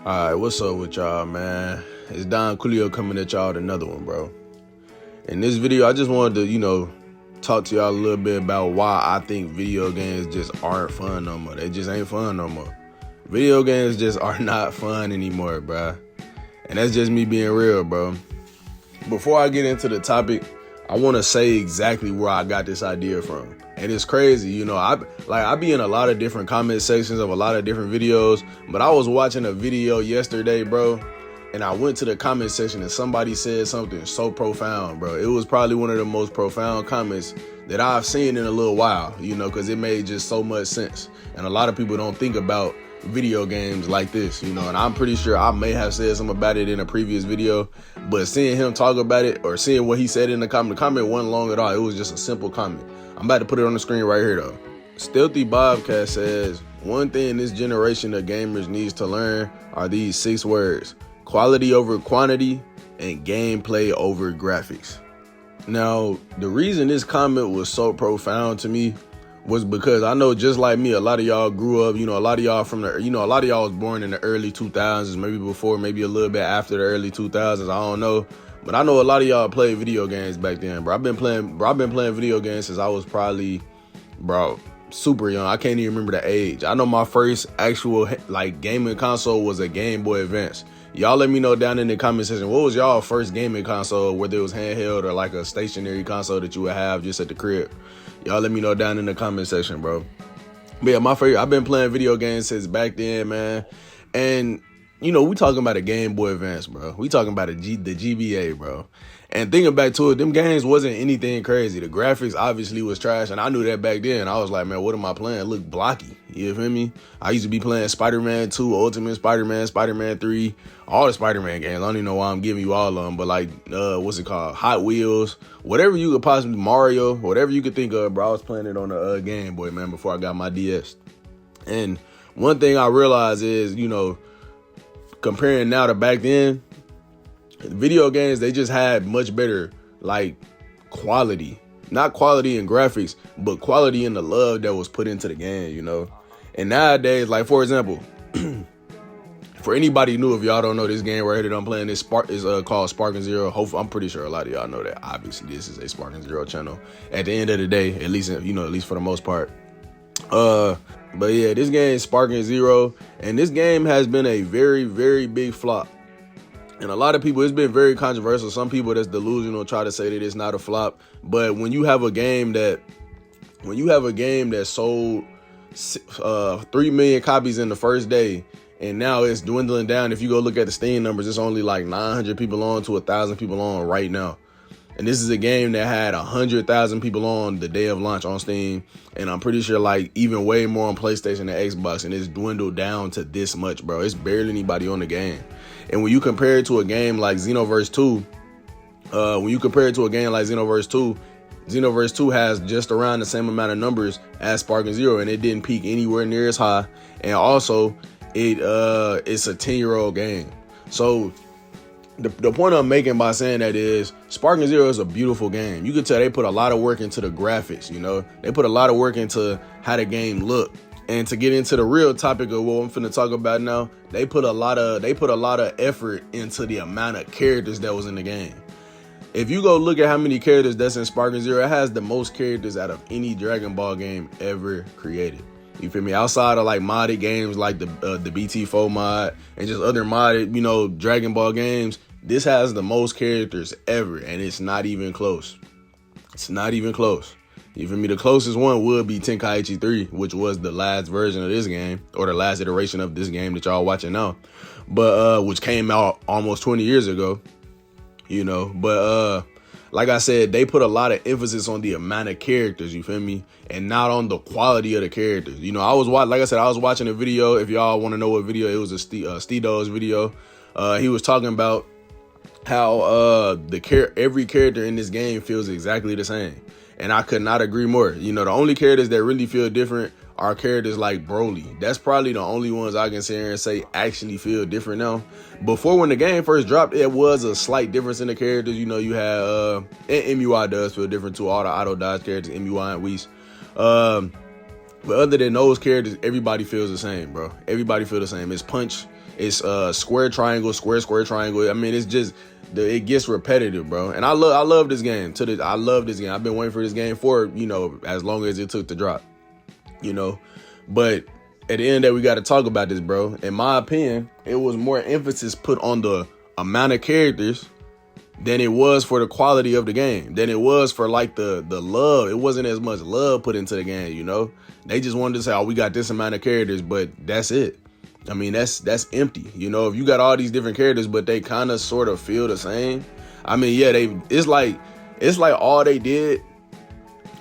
Alright, what's up with y'all, man? It's Don Coolio coming at y'all with another one, bro. In this video, I just wanted to, talk to y'all a little bit about why I think video games just aren't fun no more. They just ain't fun no more. Video games just are not fun anymore, bro. And that's just me being real, bro. Before I get into the topic, I want to say exactly where I got this idea from. And it's crazy, I be in a lot of different comment sections of a lot of different videos, but I was watching a video yesterday, bro, and I went to the comment section and somebody said something so profound, bro. It was probably one of the most profound comments that I've seen in a little while, because it made just so much sense. And a lot of people don't think about video games like this, and I'm pretty sure I may have said something about it in a previous video, but seeing him talk about it or seeing what he said in the comment wasn't long at all. It was just a simple comment. I'm about to put it on the screen right here though. Stealthy Bobcat says, one thing this generation of gamers needs to learn are these 6 words: quality over quantity and gameplay over graphics. Now, the reason this comment was so profound to me was because I know, just like me, a lot of y'all grew up, a lot of y'all a lot of y'all was born in the early 2000s, maybe before, maybe a little bit after the early 2000s, I don't know. But I know a lot of y'all played video games back then, bro. I've been playing video games since I was probably, super young. I can't even remember the age. I know my first actual, gaming console was a Game Boy Advance. Y'all let me know down in the comment section, what was y'all first gaming console, whether it was handheld or like a stationary console that you would have just at the crib? Y'all let me know down in the comment section, bro. But yeah, I've been playing video games since back then, man. And, we talking about a Game Boy Advance, bro. We talking about the GBA, bro. And thinking back to it, them games wasn't anything crazy. The graphics obviously was trash, and I knew that back then. I was like, man, what am I playing? It looked blocky. You feel me? I used to be playing Spider-Man 2, Ultimate Spider-Man, Spider-Man 3, all the Spider-Man games. I don't even know why I'm giving you all of them, but what's it called? Hot Wheels, whatever you could possibly, Mario, whatever you could think of, bro. I was playing it on the Game Boy, man, before I got my DS. And one thing I realized is, comparing now to back then, video games, they just had much better, quality. Not quality in graphics, but quality in the love that was put into the game, And nowadays, for example, for anybody new, if y'all don't know, this game right here that I'm playing is called Sparking Zero. Hopefully, I'm pretty sure a lot of y'all know that. Obviously, this is a Sparking Zero channel. At the end of the day, at least for the most part. But yeah, this game is Sparking Zero, and this game has been a very, very big flop. And a lot of people, it's been very controversial. Some people that's delusional try to say that it's not a flop. But when you have a game that sold 3 million copies in the first day, and now it's dwindling down. If you go look at the Steam numbers, it's only 900 people on to 1,000 people on right now. And this is a game that had 100,000 people on the day of launch on Steam. And I'm pretty sure even way more on PlayStation and Xbox. And it's dwindled down to this much, bro. It's barely anybody on the game. And when you compare it to a game like Xenoverse 2, Xenoverse 2 has just around the same amount of numbers as Sparking Zero. And it didn't peak anywhere near as high. And also, it's a 10-year-old game. So the point I'm making by saying that is Sparking Zero is a beautiful game. You can tell they put a lot of work into the graphics, They put a lot of work into how the game looked. And to get into the real topic of what I'm finna talk about now, they put a lot of effort into the amount of characters that was in the game. If you go look at how many characters that's in Sparking Zero, it has the most characters out of any Dragon Ball game ever created. You feel me? Outside of modded games like the BT4 mod and just other modded, Dragon Ball games, this has the most characters ever, and it's not even close. It's not even close. You feel me? The closest one would be Tenkaichi 3, which was the last version of this game, or the last iteration of this game that y'all watching now, but which came out almost 20 years ago, But like I said, they put a lot of emphasis on the amount of characters, you feel me, and not on the quality of the characters. I was watching a video. If y'all want to know what video, it was a Stedo's video. He was talking about how every character in this game feels exactly the same. And I could not agree more. The only characters that really feel different are characters like Broly. That's probably the only ones I can sit here and say actually feel different now. Before, when the game first dropped, it was a slight difference in the characters. You had, and MUI does feel different too. All the auto dodge characters, MUI and Whis. But other than those characters, everybody feels the same, bro. Everybody feels the same. It's punch, It's square triangle, square triangle. I mean, it's just it gets repetitive, bro. And I love this game. I love this game. I've been waiting for this game for, you know, as long as it took to drop, you know. But at the end of the day, we got to talk about this, bro. In my opinion, it was more emphasis put on the amount of characters than it was for the quality of the game, than it was for like the love. It wasn't as much love put into the game, you know. They just wanted to say, oh, we got this amount of characters, but that's it. I mean, that's empty. You know, if you got all these different characters, but they kind of sort of feel the same. I mean, yeah, it's like all they did.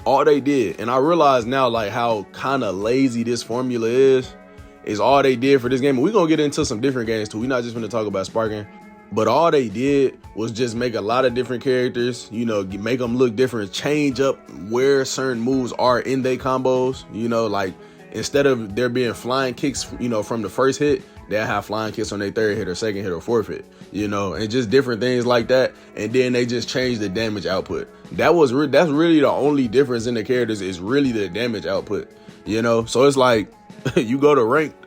And I realize now, like, how kind of lazy this formula is all they did for this game. We're going to get into some different games too. We're not just going to talk about sparring. But all they did was just make a lot of different characters, you know, make them look different, change up where certain moves are in their combos, you know, like instead of there being flying kicks, you know, from the first hit, they'll have flying kicks on their third hit or second hit or fourth hit, you know, and just different things like that. And then they just change the damage output. That's really the only difference in the characters is really the damage output, you know. So it's like you go to ranked.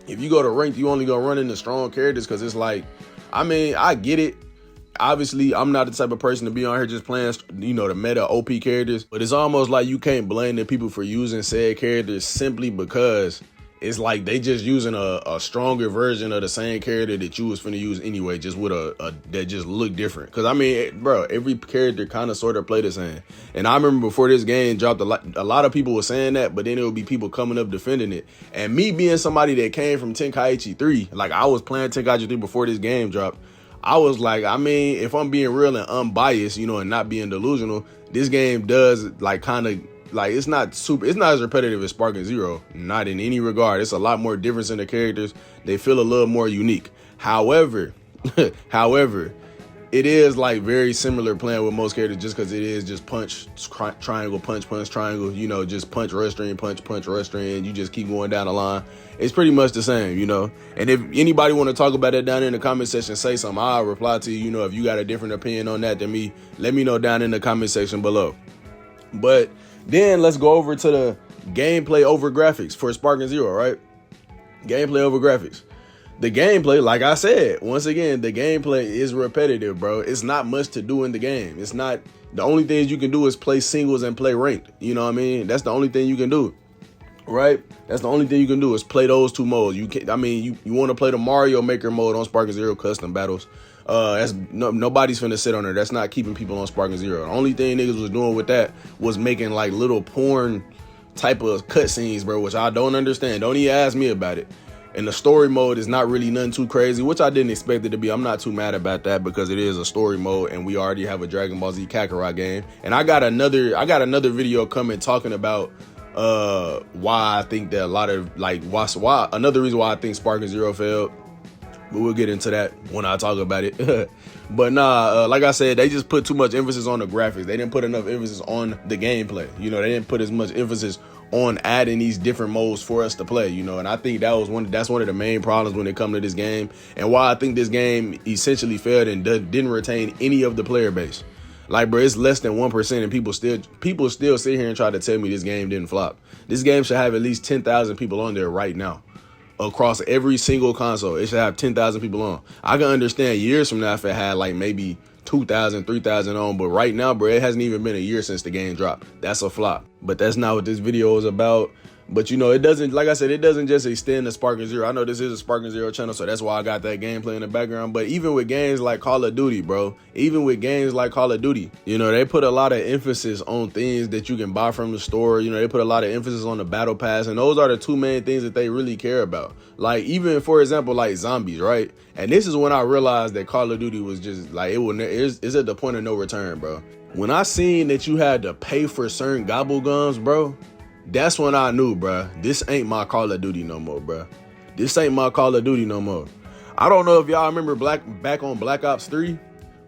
If you go to ranked, you only gonna run into strong characters because it's like, I mean, I get it. Obviously, I'm not the type of person to be on here just playing, you know, the meta OP characters. But it's almost like you can't blame the people for using said characters simply because it's like they just using a stronger version of the same character that you was finna use anyway, just with that just look different. Because, I mean, bro, every character kind of sort of play the same. And I remember before this game dropped, a lot of people were saying that, but then it would be people coming up defending it. And me being somebody that came from Tenkaichi 3, like I was playing Tenkaichi 3 before this game dropped, I was like, I mean, if I'm being real and unbiased, you know, and not being delusional, this game does like kind of like it's not as repetitive as Sparking Zero, not in any regard. It's a lot more difference in the characters. They feel a little more unique. However, it is like very similar playing with most characters just because it is just punch, triangle, punch, triangle, you know, just punch, rush string, punch, rush string. You just keep going down the line. It's pretty much the same, you know. And if anybody want to talk about it down in the comment section, say something. I'll reply to you. You know, if you got a different opinion on that than me, let me know down in the comment section below. But then let's go over to the gameplay over graphics for Sparking Zero, right? Gameplay over graphics. The gameplay, like I said, once again, the gameplay is repetitive, bro. It's not much to do in the game. It's not, the only things you can do is play singles and play ranked. You know what I mean? That's the only thing you can do, right? That's the only thing you can do is play those two modes. You can, I mean, you want to play the Mario Maker mode on Sparking Zero custom battles. Nobody's finna sit on there. That's not keeping people on Sparking Zero. The only thing niggas was doing with that was making like little porn type of cutscenes, bro, which I don't understand. Don't even ask me about it. And the story mode is not really nothing too crazy, which I didn't expect it to be. I'm not too mad about that because it is a story mode and we already have a Dragon Ball Z Kakarot game. And I got another video coming talking about why I think that a lot of like why another reason why I think Sparking Zero failed. But we'll get into that when I talk about it. But nah, like I said, they just put too much emphasis on the graphics. They didn't put enough emphasis on the gameplay. You know, they didn't put as much emphasis on adding these different modes for us to play, you know. And I think that's one of the main problems when it comes to this game, and why I think this game essentially failed and didn't retain any of the player base. Like, bro, it's less than 1%, and people still sit here and try to tell me this game didn't flop. This game should have at least 10,000 people on there right now. Across every single console, it should have 10,000 people on. I can understand years from now if it had like maybe 2,000, 3,000 on, but right now, bro, it hasn't even been a year since the game dropped. That's a flop. But that's not what this video is about. But, you know, it doesn't, like I said, it doesn't just extend to Sparking Zero. I know this is a Sparking Zero channel, so that's why I got that gameplay in the background. But even with games like Call of Duty, bro, you know, they put a lot of emphasis on things that you can buy from the store. You know, they put a lot of emphasis on the battle pass, and those are the two main things that they really care about. Like, even, for example, like zombies, right? And this is when I realized that Call of Duty was just, like, it's at the point of no return, bro. When I seen that you had to pay for certain gobble gums, bro, that's when I knew, bro, this ain't my Call of Duty no more, bro. This ain't my Call of Duty no more. I don't know if y'all remember back on Black Ops 3,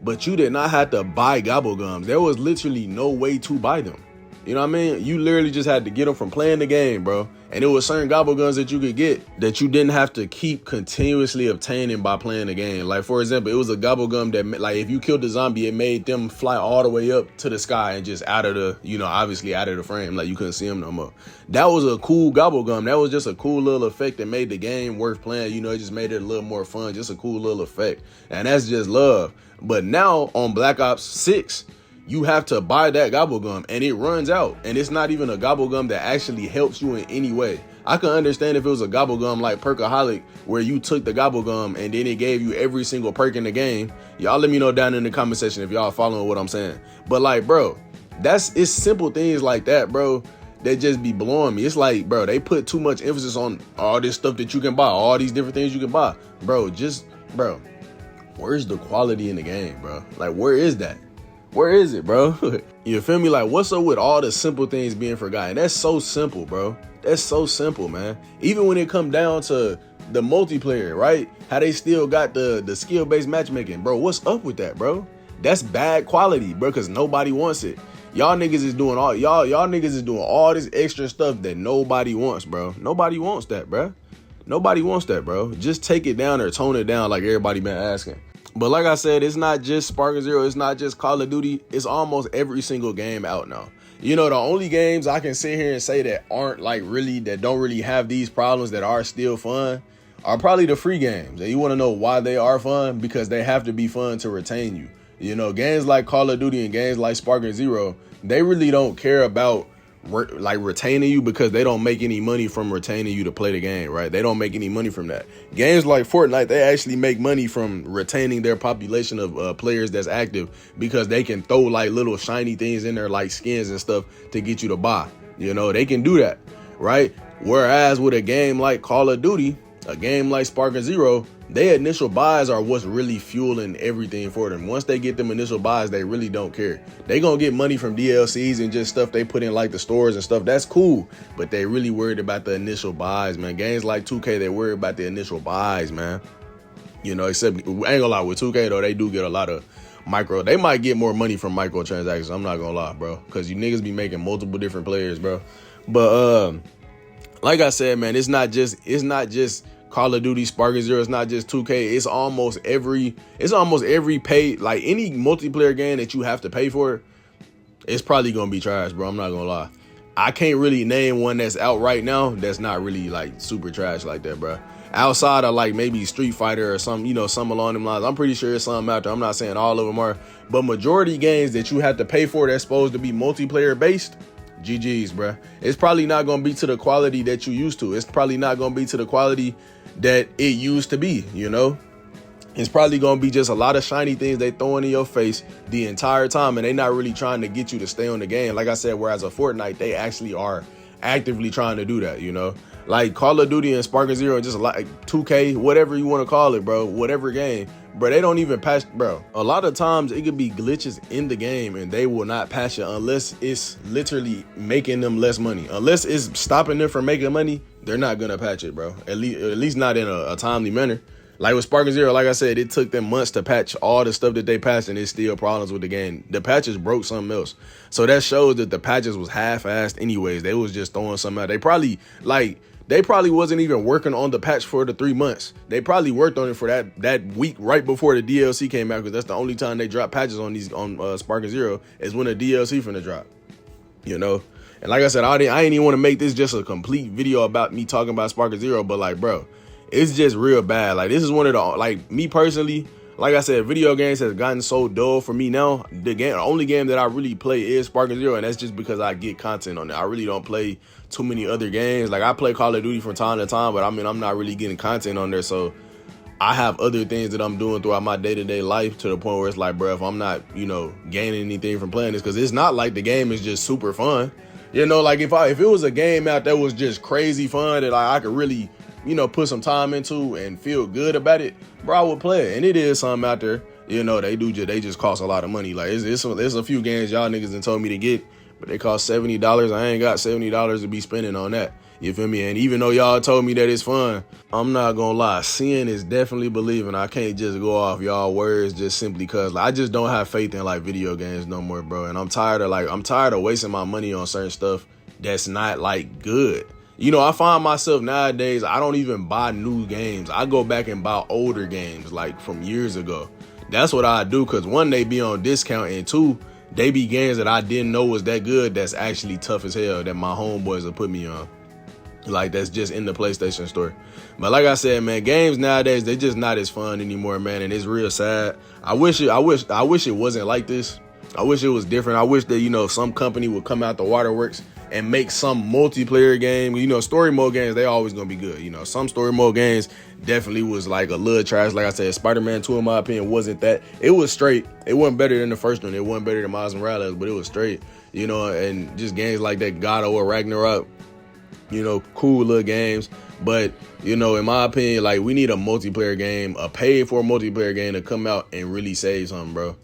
but you did not have to buy gobble gums. There was literally no way to buy them. You know what I mean? You literally just had to get them from playing the game, bro. And it was certain gobble guns that you could get that you didn't have to keep continuously obtaining by playing the game. Like, for example, it was a gobble gum that, like, if you killed the zombie, it made them fly all the way up to the sky and just out of the, you know, obviously out of the frame. Like, you couldn't see them no more. That was a cool gobble gum. That was just a cool little effect that made the game worth playing. You know, it just made it a little more fun. Just a cool little effect. And that's just love. But now on Black Ops 6, you have to buy that gobble gum and it runs out. And it's not even a gobble gum that actually helps you in any way. I can understand if it was a gobble gum like Perkaholic, where you took the gobble gum and then it gave you every single perk in the game. Y'all let me know down in the comment section if y'all following what I'm saying. But like, bro, it's simple things like that, bro, that just be blowing me. It's like, bro, they put too much emphasis on all this stuff that you can buy, all these different things you can buy. Bro, where's the quality in the game, bro? Like, where is that? Where is it, bro? You feel me? Like, what's up with all the simple things being forgotten? That's so simple, bro. That's so simple, man. Even when it come down to the multiplayer, right? How they still got the skill-based matchmaking. Bro, what's up with that, bro? That's bad quality, bro, because nobody wants it. Y'all niggas is doing all this extra stuff that nobody wants, bro. Nobody wants that, bro. Nobody wants that, bro. Just take it down or tone it down like everybody been asking. But like I said, it's not just Sparking Zero. It's not just Call of Duty. It's almost every single game out now. You know, the only games I can sit here and say that aren't like really, that don't really have these problems, that are still fun, are probably the free games. And you want to know why they are fun? Because they have to be fun to retain you. You know, games like Call of Duty and games like Sparking Zero, they really don't care about like retaining you, because they don't make any money from retaining you to play the game, right? They don't make any money from that. Games like Fortnite, they actually make money from retaining their population of players that's active, because they can throw like little shiny things in there like skins and stuff to get you to buy. You know, they can do that, right? Whereas with a game like Call of Duty, a game like Sparking Zero, their initial buys are what's really fueling everything for them. Once they get them initial buys, they really don't care. They gonna get money from DLCs and just stuff they put in like the stores and stuff. That's cool, but they really worried about the initial buys, man. Games like 2K, they worry about the initial buys, man. You know, except, I ain't gonna lie, with 2K though, they do get a lot of they might get more money from microtransactions. I'm not gonna lie, bro, because you niggas be making multiple different players, bro. But like I said, man, it's not just Call of Duty, Sparking Zero. It's not just 2K. It's almost every pay, like any multiplayer game that you have to pay for, it's probably gonna be trash, bro. I'm not gonna lie. I can't really name one that's out right now that's not really like super trash like that, bro. Outside of like maybe Street Fighter or something, you know, some along them lines. I'm pretty sure there's some out there. I'm not saying all of them are, but majority games that you have to pay for that's supposed to be multiplayer based, GG's, bro. It's probably not gonna be to the quality that you used to. It's probably not gonna be to the quality that it used to be, you know. It's probably gonna be just a lot of shiny things they throwing in your face the entire time, and they not really trying to get you to stay on the game. Like I said, whereas a Fortnite, they actually are actively trying to do that, you know. Like Call of Duty and Sparking Zero, just like 2K, whatever you want to call it, bro, whatever game, bro, they don't even patch, bro. A lot of times it could be glitches in the game and they will not patch it unless it's literally making them less money. Unless it's stopping them from making money, they're not gonna patch it, bro. At least not in a timely manner. Like with Sparking Zero, like I said, it took them months to patch all the stuff that they patched, and it's still problems with the game. The patches broke something else. So that shows that the patches was half-assed anyways. They was just throwing something out. They probably wasn't even working on the patch for the 3 months. They probably worked on it for that week right before the DLC came out, because that's the only time they drop patches on Sparking Zero is when a DLC finna drop, you know. And like I said, I ain't even want to make this just a complete video about me talking about Sparking Zero, but like, bro, it's just real bad. Like, this is one of the, like, me personally, like I said, video games has gotten so dull for me now. The only game that I really play is Sparking Zero, and that's just because I get content on it. I really don't play too many other games. Like, I play Call of Duty from time to time, but I mean, I'm not really getting content on there, so I have other things that I'm doing throughout my day-to-day life, to the point where it's like, bro, if I'm not, you know, gaining anything from playing this, because it's not like the game is just super fun. You know, like if it was a game out that was just crazy fun that I could really, you know, put some time into and feel good about it, bro, I would play it. And it is something out there, you know, they just cost a lot of money. Like, it's a few games y'all niggas done told me to get, but they cost $70. I ain't got $70 to be spending on that. You feel me? And even though y'all told me that it's fun, I'm not gonna lie, seeing is definitely believing. I can't just go off y'all words just simply cause like, I just don't have faith in like video games no more, bro. And I'm tired of wasting my money on certain stuff that's not like good. You know, I find myself nowadays, I don't even buy new games. I go back and buy older games like from years ago. That's what I do, because one, they be on discount, and two, they be games that I didn't know was that good that's actually tough as hell that my homeboys will put me on. Like, that's just in the PlayStation store. But like I said, man, games nowadays, they just not as fun anymore, man, and it's real sad. I wish it wasn't like this. I wish it was different. I wish that, you know, some company would come out the waterworks and make some multiplayer game. You know, story mode games, they always gonna be good. You know, some story mode games definitely was like a little trash. Like I said, Spider-Man 2, in my opinion, wasn't that. It was straight. It wasn't better than the first one. It wasn't better than Miles Morales, but it was straight. You know, and just games like that, God of War, Ragnarok, you know, cool little games. But, you know, in my opinion, like, we need a multiplayer game, a paid for multiplayer game to come out and really save something, bro.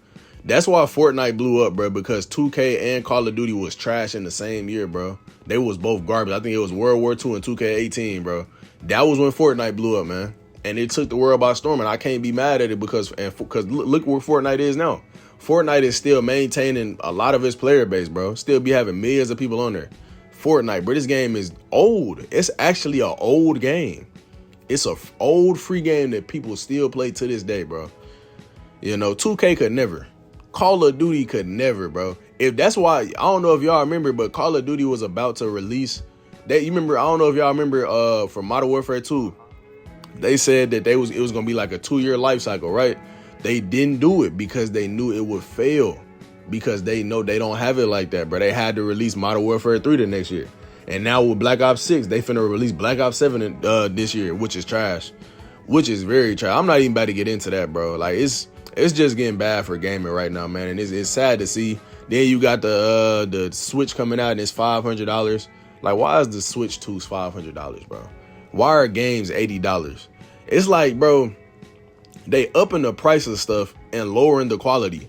That's why Fortnite blew up, bro, because 2K and Call of Duty was trash in the same year, bro. They was both garbage. I think it was World War II and 2K18, bro. That was when Fortnite blew up, man. And it took the world by storm, and I can't be mad at it because look where Fortnite is now. Fortnite is still maintaining a lot of its player base, bro. Still be having millions of people on there. Fortnite, bro, this game is old. It's actually an old game. It's a old free game that people still play to this day, bro. You know, 2K could never. Call of Duty could never, bro. If that's why, I don't know if y'all remember, but Call of Duty was about to release that. You remember? I don't know if y'all remember from Modern Warfare 2. They said that it was gonna be like a 2-year life cycle, right? They didn't do it because they knew it would fail, because they know they don't have it like that, bro. They had to release Modern Warfare 3 the next year, and now with Black Ops 6, they finna release Black Ops 7 this year, which is trash, which is very trash. I'm not even about to get into that, bro. Like, it's just getting bad for gaming right now, man, and it's sad to see. Then you got the Switch coming out and it's $500. Like, why is the Switch 2 $500, bro? Why are games $80? It's like, bro, they upping the price of stuff and lowering the quality.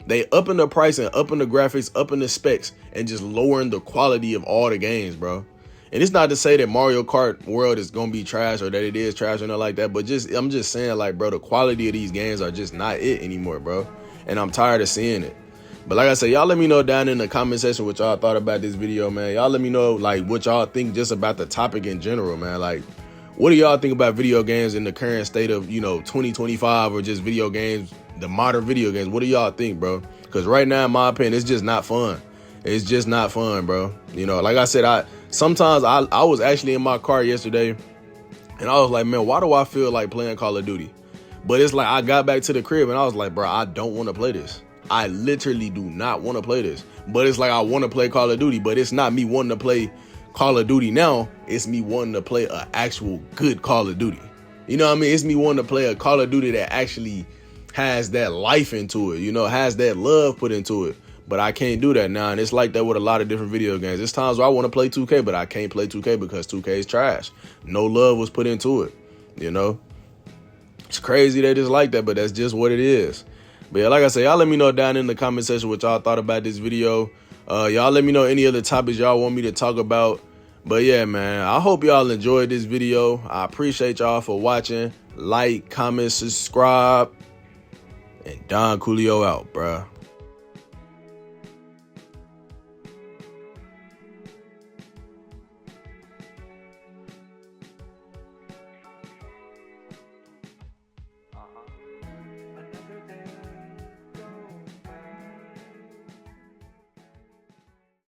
They upping the price and upping the graphics, upping the specs, and just lowering the quality of all the games, bro. And it's not to say that Mario Kart World is gonna be trash or that it is trash or nothing like that, but I'm just saying, like, bro, the quality of these games are just not it anymore, bro. And I'm tired of seeing it. But like I said, y'all let me know down in the comment section what y'all thought about this video, man. Y'all let me know, like, what y'all think just about the topic in general, man. Like, what do y'all think about video games in the current state of, you know, 2025, or just video games, the modern video games? What do y'all think, bro? Because right now, in my opinion, it's just not fun. It's just not fun, bro. You know, like I said, sometimes I was actually in my car yesterday, and I was like, man, why do I feel like playing Call of Duty? But it's like, I got back to the crib and I was like, bro, I don't want to play this. I literally do not want to play this. But it's like, I want to play Call of Duty, but it's not me wanting to play Call of Duty now. It's me wanting to play an actual good Call of Duty. You know what I mean? It's me wanting to play a Call of Duty that actually has that life into it, you know, has that love put into it. But I can't do that now, and it's like that with a lot of different video games. There's times where I want to play 2K, but I can't play 2K because 2K is trash. No love was put into it, you know? It's crazy that it's like that, but that's just what it is. But yeah, like I said, y'all let me know down in the comment section what y'all thought about this video. Y'all let me know any other topics y'all want me to talk about. But yeah, man, I hope y'all enjoyed this video. I appreciate y'all for watching. Like, comment, subscribe, and Don Coolio out, bruh.